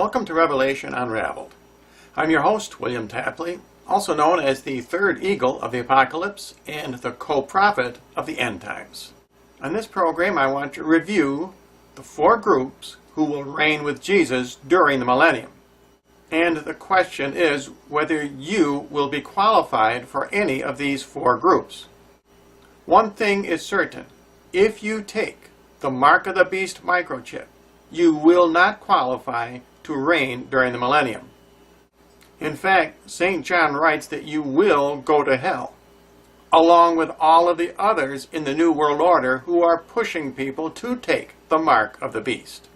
Welcome to Revelation Unraveled. I'm your host, William Tapley, also known as the third eagle of the apocalypse and the co-prophet of the end times. On this program, I want to review the four groups who will reign with Jesus during the millennium. And the question is whether you will be qualified for any of these four groups. One thing is certain: if you take the mark of the beast microchip, you will not qualify to reign during the millennium. In fact, St. John writes that you will go to hell, along with all of the others in the New World Order who are pushing people to take the mark of the beast.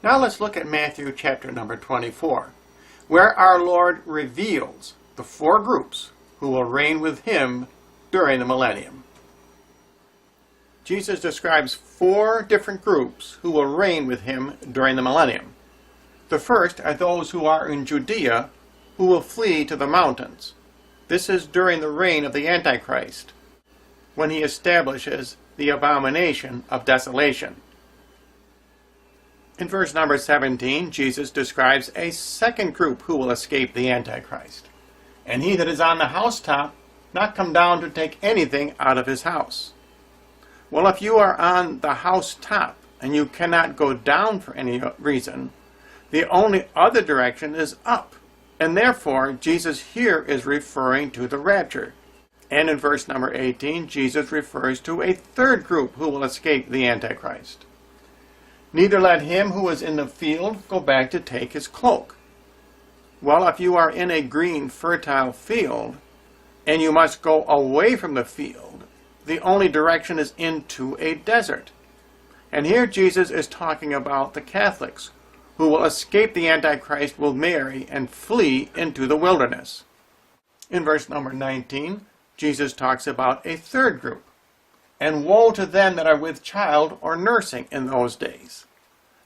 Now let's look at Matthew chapter number 24, where our Lord reveals the four groups who will reign with him during the millennium. Jesus describes four different groups who will reign with him during the millennium. The first are those who are in Judea, who will flee to the mountains. This is during the reign of the Antichrist, when he establishes the abomination of desolation. In verse number 17, Jesus describes a second group who will escape the Antichrist. And he that is on the housetop not come down to take anything out of his house. Well, if you are on the housetop and you cannot go down for any reason, the only other direction is up. And therefore, Jesus here is referring to the rapture. And in verse number 18, Jesus refers to a third group who will escape the Antichrist. Neither let him who is in the field go back to take his cloak. Well, if you are in a green, fertile field, and you must go away from the field, the only direction is into a desert. And here Jesus is talking about the Catholics, who will escape the Antichrist with Mary and flee into the wilderness. In verse number 19, Jesus talks about a third group. And woe to them that are with child or nursing in those days.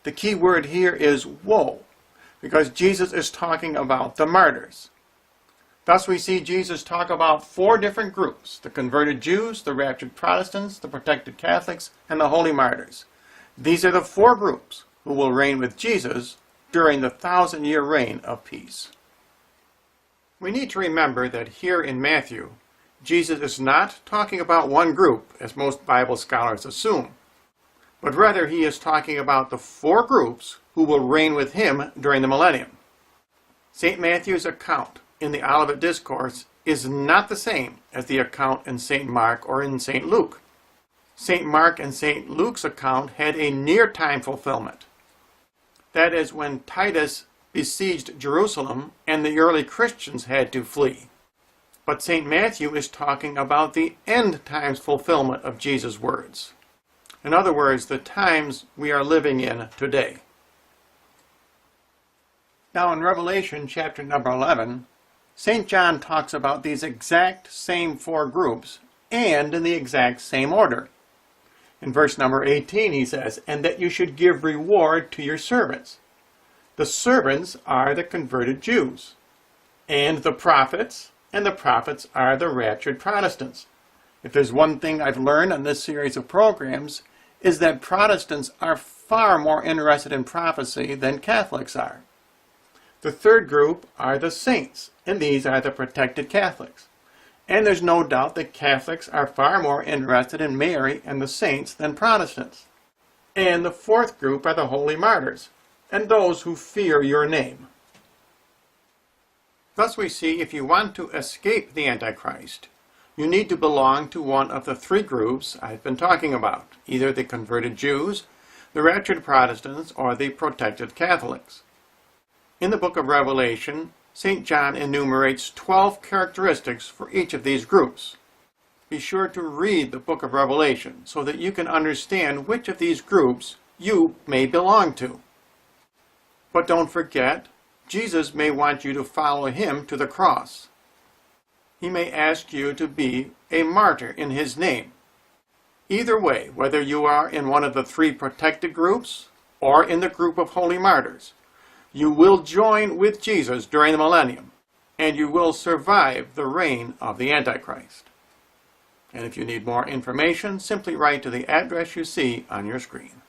The key word here is woe, because Jesus is talking about the martyrs. Thus we see Jesus talk about four different groups: the converted Jews, the raptured Protestants, the protected Catholics, and the holy martyrs. These are the four groups who will reign with Jesus during the 1,000-year reign of peace. We need to remember that here in Matthew, Jesus is not talking about one group, as most Bible scholars assume, but rather he is talking about the four groups who will reign with him during the millennium. St. Matthew's account in the Olivet Discourse is not the same as the account in St. Mark or in St. Luke. St. Mark and St. Luke's account had a near-time fulfillment. That is, when Titus besieged Jerusalem and the early Christians had to flee. But St. Matthew is talking about the end times fulfillment of Jesus' words. In other words, the times we are living in today. Now in Revelation chapter number 11, St. John talks about these exact same four groups and in the exact same order. In verse number 18 he says, "And that you should give reward to your servants." The servants are the converted Jews, and the prophets are the raptured Protestants. If there's one thing I've learned on this series of programs, is that Protestants are far more interested in prophecy than Catholics are. The third group are the saints, and these are the protected Catholics. And there's no doubt that Catholics are far more interested in Mary and the saints than Protestants. And the fourth group are the holy martyrs, and those who fear your name. Thus we see, if you want to escape the Antichrist, you need to belong to one of the three groups I've been talking about, either the converted Jews, the raptured Protestants, or the protected Catholics. In the book of Revelation, St. John enumerates 12 characteristics for each of these groups. Be sure to read the book of Revelation so that you can understand which of these groups you may belong to. But don't forget, Jesus may want you to follow him to the cross. He may ask you to be a martyr in his name. Either way, whether you are in one of the three protected groups or in the group of holy martyrs, you will join with Jesus during the millennium, and you will survive the reign of the Antichrist. And if you need more information, simply write to the address you see on your screen.